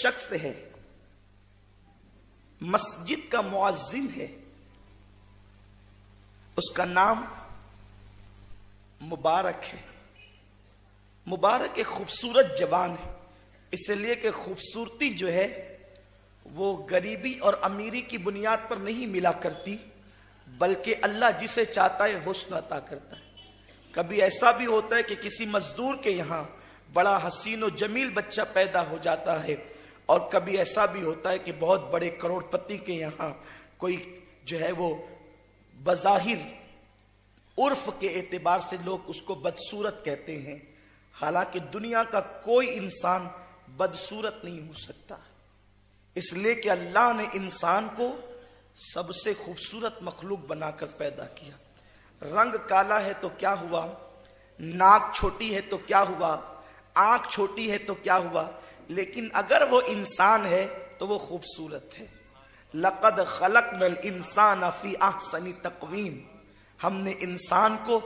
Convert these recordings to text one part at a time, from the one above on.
शख्स है, मस्जिद का मुअज्जिन है, उसका नाम मुबारक है। मुबारक एक खूबसूरत जवान है, इसलिए कि खूबसूरती जो है वो गरीबी और अमीरी की बुनियाद पर नहीं मिला करती, बल्कि अल्लाह जिसे चाहता है हुस्न अता करता है। कभी ऐसा भी होता है कि किसी मजदूर के यहाँ बड़ा हसीन और जमील बच्चा पैदा हो जाता है, और कभी ऐसा भी होता है कि बहुत बड़े करोड़पति के यहाँ कोई जो है वो बज़ाहिर उर्फ के एतबार से लोग उसको बदसूरत कहते हैं। हालांकि दुनिया का कोई इंसान बदसूरत नहीं हो सकता, इसलिए कि अल्लाह ने इंसान को सबसे खूबसूरत मखलूक बनाकर पैदा किया। रंग काला है तो क्या हुआ, नाक छोटी है तो क्या हुआ, आंख छोटी है तो क्या हुआ, लेकिन अगर वो इंसान है तो वो खूबसूरत है। लक़द खलक़नल इंसान फी अहसनी तक़वीम, हमने इंसान को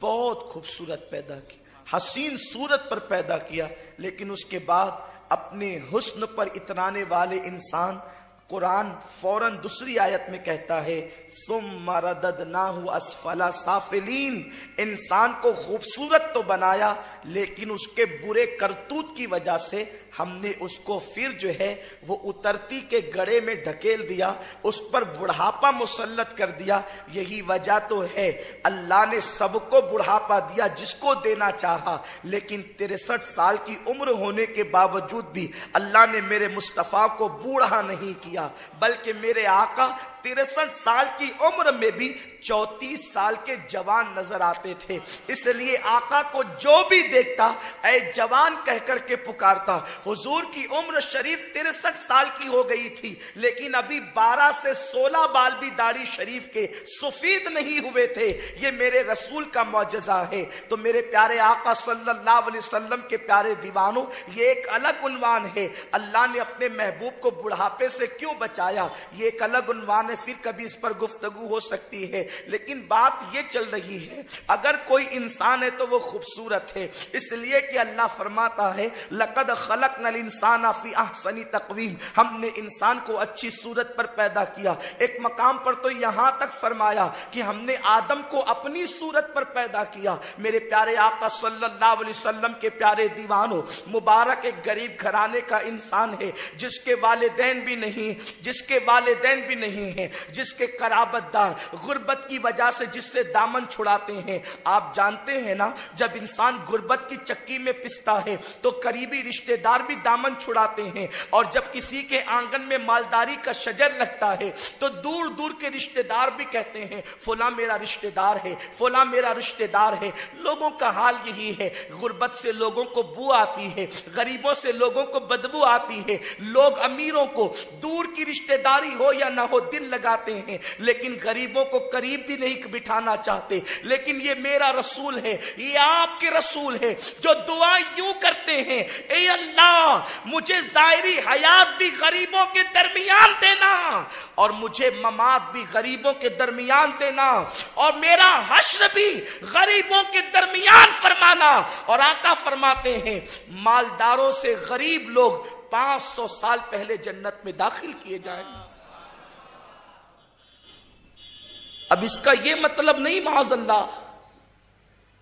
बहुत खूबसूरत पैदा किया, हसीन सूरत पर पैदा किया। लेकिन उसके बाद अपने हुस्न पर इतराने वाले इंसान, कुरान फौरन दूसरी आयत में कहता है सुम्मा रददनाहु अस्फला साफिलीन, इंसान को खूबसूरत तो बनाया लेकिन उसके बुरे करतूत की वजह से हमने उसको फिर जो है वो उतरती के गड़े में ढकेल दिया, उस पर बुढ़ापा मुसल्लत कर दिया। यही वजह तो है अल्लाह ने सबको बुढ़ापा दिया जिसको देना चाहा, लेकिन 63 साल की उम्र होने के बावजूद भी अल्लाह ने मेरे मुस्तफा को बूढ़ा नहीं किया, बल्कि मेरे आका 63 साल की उम्र में भी 34 साल के जवान नजर आते थे। इसलिए आका को जो भी देखता ऐ जवान कहकर के पुकारता। हुजूर की उम्र शरीफ 63 साल की हो गई थी, लेकिन अभी 12 से 16 बाल भी दाढ़ी शरीफ के सफेद नहीं हुए थे। ये मेरे रसूल का मौजज़ा है। तो मेरे प्यारे आका सल्लल्लाहु अलैहि वसल्लम के प्यारे दीवानों, ये एक अलग उन्वान है। अल्लाह ने अपने महबूब को बुढ़ापे से क्यों बचाया, ये एक अलग उन्वान है, फिर कभी इस पर गुफ्तगू हो सकती है। लेकिन बात ये चल रही है, अगर कोई इंसान है तो वो खूबसूरत है, इसलिए कि अल्लाह फरमाता है लक़द खलक़नल इंसान फी अहसनी तक़वीम, हमने इंसान को अच्छी सूरत पर पैदा किया। एक मकाम पर तो यहां तक फरमाया कि हमने आदम को अपनी सूरत पर पैदा किया। मेरे प्यारे आका सल्लल्लाहु अलैहि वसल्लम के प्यारे दीवानों, मुबारक एक गरीब घराने का इंसान है, जिसके वालिदैन भी नहीं, जिसके कराबतदार गुर्बत की वजह से जिससे दामन छुड़ाते हैं। आप जानते हैं ना, जब इंसान गुर्बत की चक्की में पिसता है तो करीबी रिश्तेदार भी दामन छुड़ाते हैं, और जब किसी के आंगन में मालदारी का शजर लगता है तो दूर दूर के रिश्तेदार भी कहते हैं फला मेरा रिश्तेदार है, फला मेरा रिश्तेदार है। लोगों का हाल यही है, गुर्बत से लोगों को बू आती है, गरीबों से लोगों को बदबू आती है। लोग अमीरों को दूर की रिश्तेदारी हो या ना हो दिल लगाते हैं, लेकिन गरीबों को करीब भी नहीं बिठाना चाहते। लेकिन ये मेरा रसूल है, ये आपके रसूल है, जो दुआ यूं करते हैं, ए अल्लाह मुझे जाहिरी हयात भी गरीबों के दरमियान देना, और मुझे ममात भी गरीबों के दरमियान देना, और मेरा हश्र भी गरीबों के दरमियान फरमाना। और आका फरमाते हैं मालदारों से गरीब लोग 500 साल पहले जन्नत में दाखिल किए जाएंगे। अब इसका यह मतलब नहीं माज़अल्लाह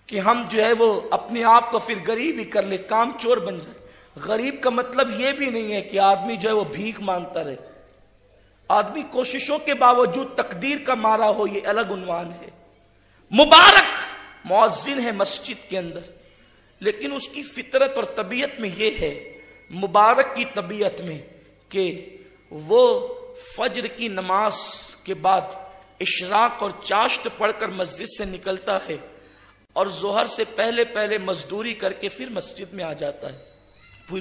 कि हम जो है वो अपने आप को फिर गरीब ही कर ले, काम चोर बन जाए। गरीब का मतलब यह भी नहीं है कि आदमी जो है वो भीख मांगता रहे। आदमी कोशिशों के बावजूद तकदीर का मारा हो, ये अलग उन्वान है। मुबारक मुअज्जिन है मस्जिद के अंदर, लेकिन उसकी फितरत और तबीयत में यह है, मुबारक की तबीयत में, कि वो फज्र की नमाज के बाद इशराक और चाश्त पढ़कर मस्जिद से निकलता है और जोहर से पहले पहले मजदूरी करके फिर मस्जिद में आ जाता है।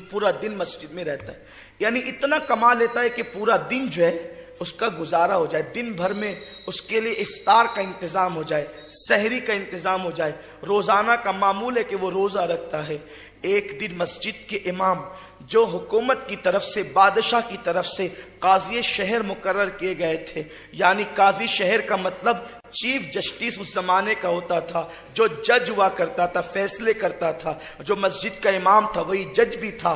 पूरा दिन मस्जिद में रहता है, यानी इतना कमा लेता है कि पूरा दिन जो है उसका गुजारा हो जाए। दिन भर में उसके लिए इफ्तार का इंतजाम हो जाए, सहरी का इंतजाम हो जाए। रोजाना का मामूल है कि वो रोजा रखता है। एक दिन मस्जिद के इमाम, जो हुकूमत की तरफ से, बादशाह की तरफ से काजी शहर मुकर्रर किए गए थे, यानी काजी शहर का मतलब चीफ जस्टिस उस जमाने का होता था, जो जज हुआ करता था, फैसले करता था। जो मस्जिद का इमाम था वही जज भी था।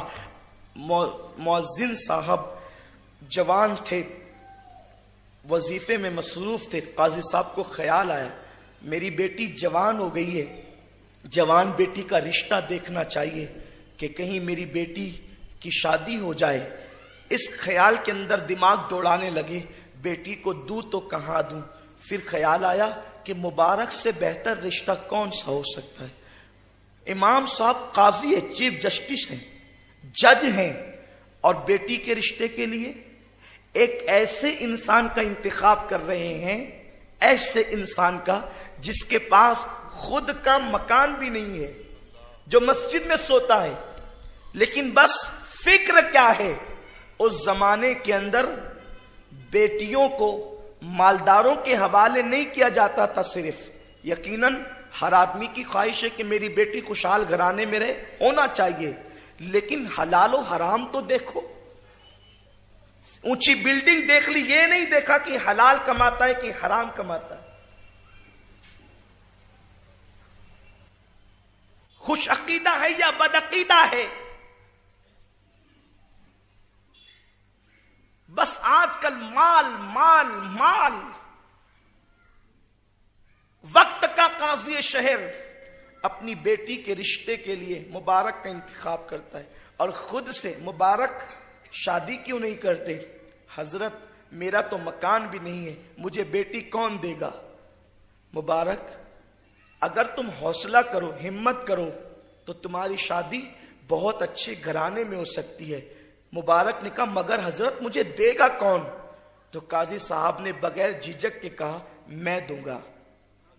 मुअज्जिन साहब जवान थे, वजीफे में मसरूफ थे। काजी साहब को ख्याल आया मेरी बेटी जवान हो गई है, जवान बेटी का रिश्ता देखना चाहिए कि कहीं मेरी बेटी की शादी हो जाए। इस ख्याल के अंदर दिमाग दौड़ाने लगे, बेटी को दूं तो कहां दूं। फिर ख्याल आया कि मुबारक से बेहतर रिश्ता कौन सा हो सकता है। इमाम साहब काजी है, चीफ जस्टिस हैं, जज हैं, और बेटी के रिश्ते के लिए एक ऐसे इंसान का इंतखाब कर रहे हैं, ऐसे इंसान का जिसके पास खुद का मकान भी नहीं है, जो मस्जिद में सोता है। लेकिन बस फिक्र क्या है, उस जमाने के अंदर बेटियों को मालदारों के हवाले नहीं किया जाता था सिर्फ। यकीनन हर आदमी की ख्वाहिश है कि मेरी बेटी खुशहाल घराने में रहे, होना चाहिए, लेकिन हलाल और हराम तो देखो। ऊंची बिल्डिंग देख ली, ये नहीं देखा कि हलाल कमाता है कि हराम कमाता है। खुश अकीदा है या बदअकीदा है। बस आजकल माल माल माल। वक्त का काज़ी शहर अपनी बेटी के रिश्ते के लिए मुबारक का इंतखाब करता है और खुद से मुबारक शादी क्यों नहीं करते। हजरत मेरा तो मकान भी नहीं है, मुझे बेटी कौन देगा। मुबारक अगर तुम हौसला करो, हिम्मत करो, तो तुम्हारी शादी बहुत अच्छे घराने में हो सकती है। मुबारक ने कहा मगर हजरत मुझे देगा कौन। तो काजी साहब ने बगैर झिझक के कहा मैं दूंगा,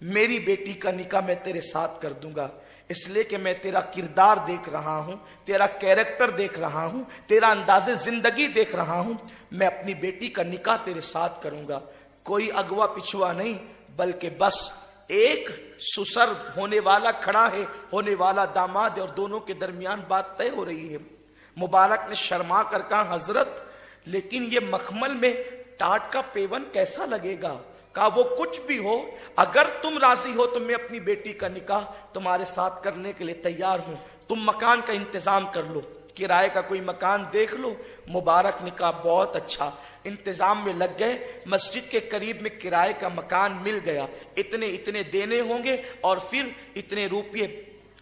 मेरी बेटी का निकाह मैं तेरे साथ कर दूंगा, इसलिए कि मैं तेरा किरदार देख रहा हूं, तेरा कैरेक्टर देख रहा हूं, तेरा अंदाजे जिंदगी देख रहा हूं। मैं अपनी बेटी का निकाह तेरे साथ करूंगा। कोई अगवा पिछुआ नहीं, बल्कि बस एक सुसर होने वाला खड़ा है, होने वाला दामाद है, और दोनों के दरमियान बात तय हो रही है। मुबारक ने शर्मा कर कहा हजरत लेकिन ये मखमल में टाट का पेवन कैसा लगेगा। कहा वो कुछ भी हो, अगर तुम राजी हो तो मैं अपनी बेटी का निकाह तुम्हारे साथ करने के लिए तैयार हूं। तुम मकान का इंतजाम कर लो, किराए का कोई मकान देख लो। मुबारक ने कहा बहुत अच्छा। इंतजाम में लग गए, मस्जिद के करीब में किराए का मकान मिल गया। इतने इतने देने होंगे और फिर इतने रुपये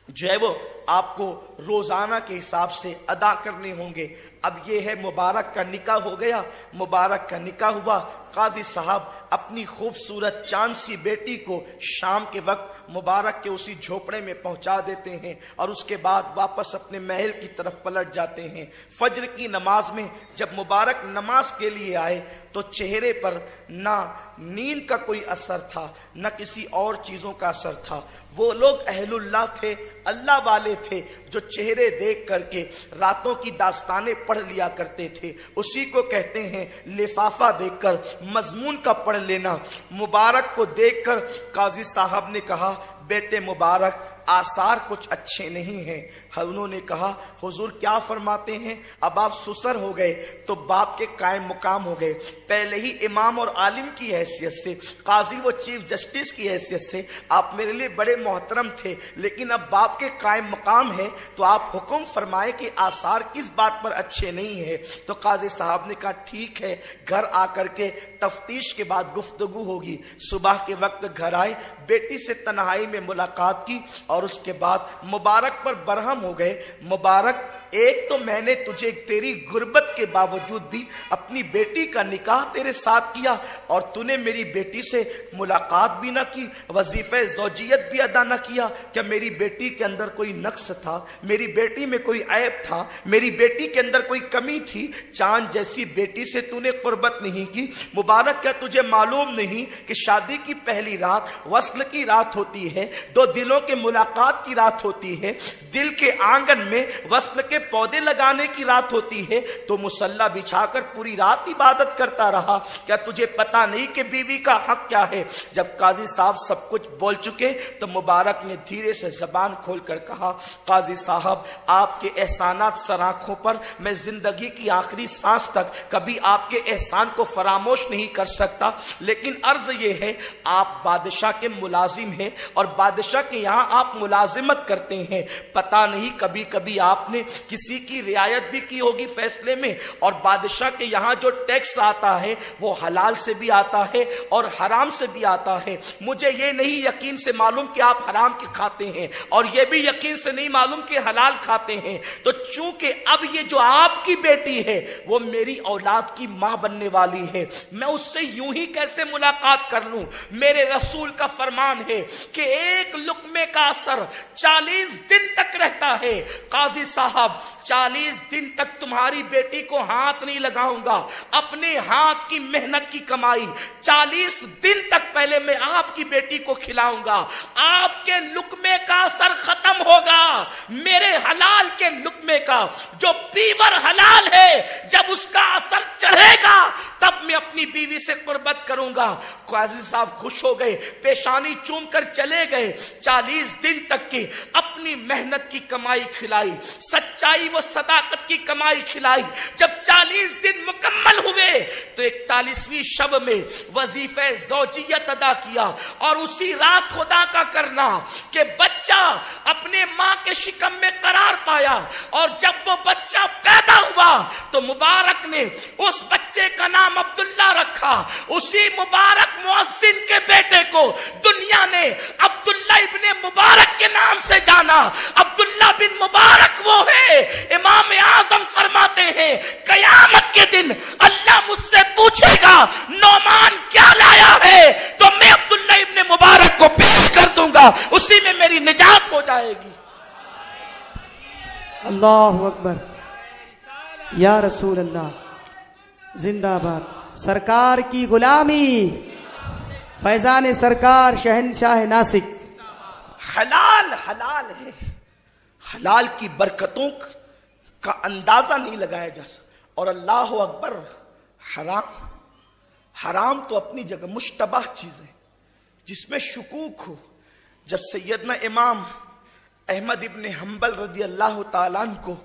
जो है वो आपको रोजाना के हिसाब से अदा करने होंगे। अब ये है मुबारक का निकाह हो गया। मुबारक का निकाह हुआ। काजी साहब अपनी खूबसूरत चांद सी बेटी को शाम के वक्त मुबारक के उसी झोपड़े में पहुंचा देते हैं और उसके बाद वापस अपने महल की तरफ पलट जाते हैं। फज्र की नमाज में जब मुबारक नमाज के लिए आए तो चेहरे पर ना नींद का कोई असर था, न किसी और चीजों का असर था। वो लोग अहलुल्लाह थे, अल्लाह वाले थे, जो चेहरे देख करके रातों की दास्तानें पढ़ लिया करते थे। उसी को कहते हैं लिफाफा देखकर मजमून का पढ़ लेना। मुबारक को देखकर काजी साहब ने कहा बेटे मुबारक आसार कुछ अच्छे नहीं हैं। उन्होंने कहा हुजूर क्या फरमाते हैं, अब आप सुसर हो गए तो बाप के कायम मुकाम हो गए। पहले ही इमाम और आलिम की हैसियत से, काजी व चीफ जस्टिस की हैसियत से आप मेरे लिए बड़े मोहतरम थे, लेकिन अब बाप के कायम मुकाम है तो आप हुक्म फरमाए कि आसार किस बात पर अच्छे नहीं है। तो काजी साहब ने कहा ठीक है, घर आकर के तफ्तीश के बाद गुफ्तगू होगी। सुबह के वक्त घर आए, बेटी से तन्हाई में मुलाकात की और उसके बाद मुबारक पर बरहम हो गए। मुबारक एक तो मैंने तुझे तेरी गुर्बत के बावजूद भी अपनी बेटी का निकाह तेरे साथ किया और तूने मेरी बेटी से मुलाकात भी ना की, वजीफे ज़ौजियत भी अदा ना किया। क्या मेरी बेटी के अंदर कोई नक्स था, मेरी बेटी में कोई ऐब था, मेरी बेटी के अंदर कोई कमी थी? चांद जैसी बेटी से तूने कुर्बत नहीं की। मुबारक क्या तुझे मालूम नहीं कि शादी की पहली रात वस्ल की रात होती है, दो दिलों के मुलाकात की रात होती है, दिल के आंगन में वस्ल के पौधे लगाने की रात होती है। तो मुसल्ला बिछाकर पूरी रात इबादत करता रहा। क्या तुझे पता नहीं कि बीवी का हक क्या है? जब काजी साहब सब कुछ बोल चुके तो मुबारक ने धीरे से जबान खोलकर कहा काजी साहब आपके एहसानात सराखों पर मैं जिंदगी की आखिरी सांस तक कभी आपके एहसान को फरामोश नहीं कर सकता, लेकिन अर्ज ये है आप बादशाह के मुलाजिम हैं और बादशाह के यहाँ आप मुलाजिमत करते हैं। पता नहीं कभी कभी आपने किसी की रियायत भी की होगी फैसले में। और बादशाह के यहां जो टैक्स आता है वो हलाल से भी आता है और हराम से भी आता है। मुझे ये नहीं यकीन से मालूम कि आप हराम के खाते हैं और ये भी यकीन से नहीं मालूम कि हलाल खाते हैं। तो चूंकि अब ये जो आपकी बेटी है वो मेरी औलाद की मां बनने वाली है, मैं उससे यूं ही कैसे मुलाकात कर लूं? मेरे रसूल का फरमान है कि एक लुक्मे का असर 40 दिन तक रहता है। काजी साहब, 40 दिन तक तुम्हारी बेटी को हाथ नहीं लगाऊंगा, अपने हाथ की मेहनत की कमाई 40 दिन तक पहले मैं आपकी बेटी को खिलाऊंगा। आपके लुक्मे का असर खत्म होगा, मेरे हलाल के लुक्मे का, जो पीवर हलाल है, जब उसका असर चढ़ेगा तब मैं अपनी बीवी से कुर्बत करूंगा। काजी साहब खुश हो गए, पेशानी चूम कर चले गए। 40 दिन तक की अपनी मेहनत की कमाई खिलाई, सच्चाई व सदाकत की कमाई खिलाई। जब 40 दिन मुकम्मल हुए तो 41वीं शब में वजीफे ज़ौजियत अदा किया। और उसी रात खुदा का करना कि बच्चा अपने मां के शिकम में करार पाया। और जब वो बच्चा पैदा हुआ तो मुबारक ने उस बच्चे का नाम अब्दुल्ला रखा। उसी मुबारक मुअज्जिन के बेटे को दुनिया ने अब्दुल्ला इब्ने मुबारक के नाम से जाना। अब्दुल्ला बिन मुबारक वो है, इमाम आजम फरमाते हैं कयामत के दिन अल्लाह मुझसे पूछेगा नौमान क्या लाया है, तो मैं अब्दुल्ला इब्ने मुबारक को पेश कर दूंगा, उसी में मेरी निजात हो जाएगी। अल्लाहु अकबर, या रसूल अल्लाह, जिंदाबाद। सरकार की गुलामी, फैजान सरकार, शहनशाह नासिक। हलाल हलाल है, हलाल की बरकतों का अंदाजा नहीं लगाया जा सकता। और अल्लाह अकबर, हराम, हराम तो अपनी जगह मुश्तबाह चीज है जिसमें शुकूक हो। जब सैयदना इमाम अहमद इब्ने हम्बल रदी अल्लाह ताला अन्हु को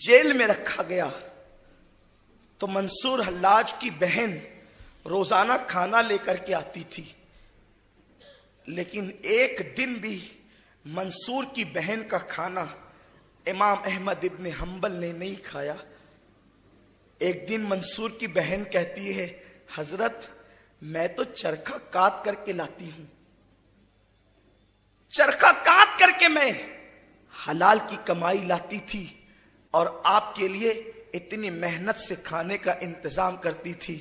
जेल में रखा गया तो मंसूर हल्लाज की बहन रोजाना खाना लेकर के आती थी, लेकिन एक दिन भी मंसूर की बहन का खाना इमाम अहमद इब्ने हम्बल ने नहीं खाया। एक दिन मंसूर की बहन कहती है, हजरत मैं तो चरखा काट करके लाती हूं, चरखा काट करके मैं हलाल की कमाई लाती थी और आपके लिए इतनी मेहनत से खाने का इंतजाम करती थी।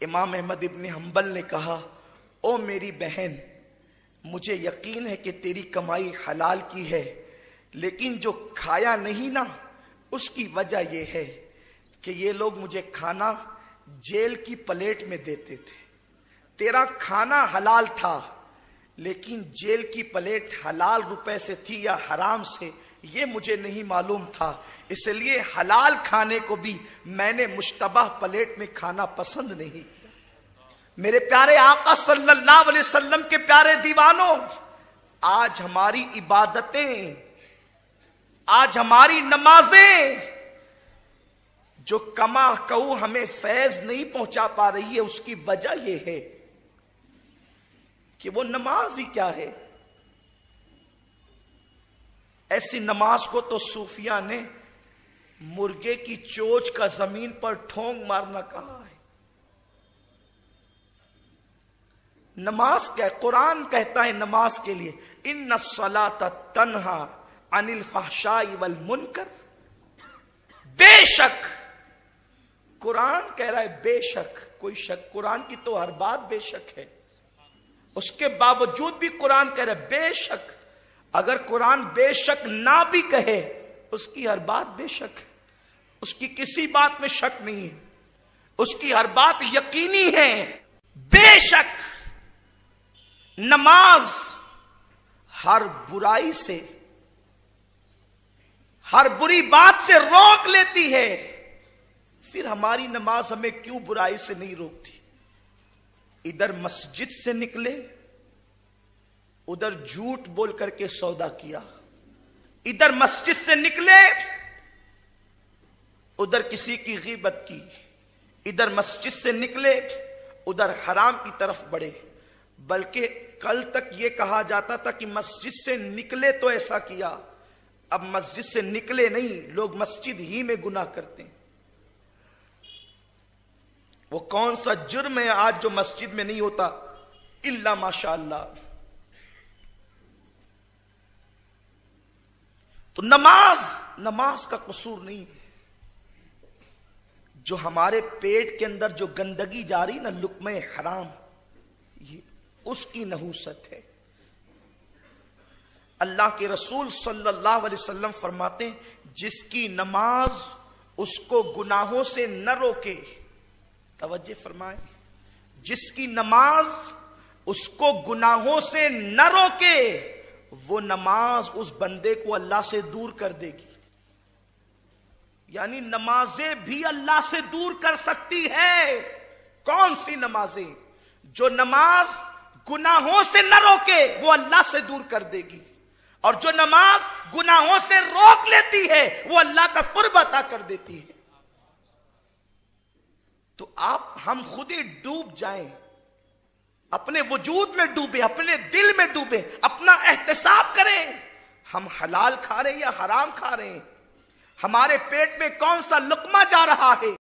इमाम अहमद इब्ने हम्बल ने कहा, ओ मेरी बहन, मुझे यकीन है कि तेरी कमाई हलाल की है, लेकिन जो खाया नहीं ना उसकी वजह यह है कि ये लोग मुझे खाना जेल की प्लेट में देते थे। तेरा खाना हलाल था लेकिन जेल की प्लेट हलाल रुपए से थी या हराम से ये मुझे नहीं मालूम था, इसलिए हलाल खाने को भी मैंने मुश्तबह प्लेट में खाना पसंद नहीं किया। मेरे प्यारे आका सल्लल्लाहु अलैहि वसल्लम के प्यारे दीवानों, आज हमारी इबादतें, आज हमारी नमाजें जो कमा कहू हमें फैज नहीं पहुंचा पा रही है, उसकी वजह यह है कि वो नमाज ही क्या है। ऐसी नमाज को तो सूफिया ने मुर्गे की चोंच का जमीन पर ठोंक मारना कहा है। नमाज क्या है? कुरान कहता है नमाज के लिए, इन्ना सलाता तन्हा अनिल फहशाई वल मुनकर। बेशक, कुरान कह रहा है बेशक, कोई शक, कुरान की तो हर बात बेशक है, उसके बावजूद भी कुरान कह रहा है बेशक। अगर कुरान बेशक ना भी कहे, उसकी हर बात बेशक है, उसकी किसी बात में शक नहीं है, उसकी हर बात यकीनी है। बेशक नमाज हर बुराई से, हर बुरी बात से रोक लेती है, फिर हमारी नमाज हमें क्यों बुराई से नहीं रोकती? इधर मस्जिद से निकले, उधर झूठ बोल करके सौदा किया, इधर मस्जिद से निकले, उधर किसी की गीबत की, इधर मस्जिद से निकले, उधर हराम की तरफ बढ़े। बल्कि कल तक यह कहा जाता था कि मस्जिद से निकले तो ऐसा किया, अब मस्जिद से निकले नहीं, लोग मस्जिद ही में गुनाह करते हैं। वो कौन सा जुर्म है आज जो मस्जिद में नहीं होता, इल्ला माशाअल्लाह। तो नमाज का कसूर नहीं है। जो हमारे पेट के अंदर जो गंदगी जा रही ना, लुक्मे हराम, ये उसकी नहूसत है। अल्लाह के रसूल सल्लल्लाहु अलैहि वसल्लम फरमाते हैं, जिसकी नमाज उसको गुनाहों से न रोके, तवज्जो फरमाए, जिसकी नमाज उसको गुनाहों से न रोके, वो नमाज उस बंदे को अल्लाह से दूर कर देगी। यानी नमाजें भी अल्लाह से दूर कर सकती है। कौन सी नमाजें? जो नमाज गुनाहों से न रोके वो अल्लाह से दूर कर देगी, और जो नमाज गुनाहों से रोक लेती है वो अल्लाह का कुर्ब अता कर देती है। तो हम खुद ही डूब जाएं, अपने वजूद में डूबे, अपने दिल में डूबे, अपना एहतिसाब करें, हम हलाल खा रहे हैं या हराम खा रहे हैं, हमारे पेट में कौन सा लुक्मा जा रहा है।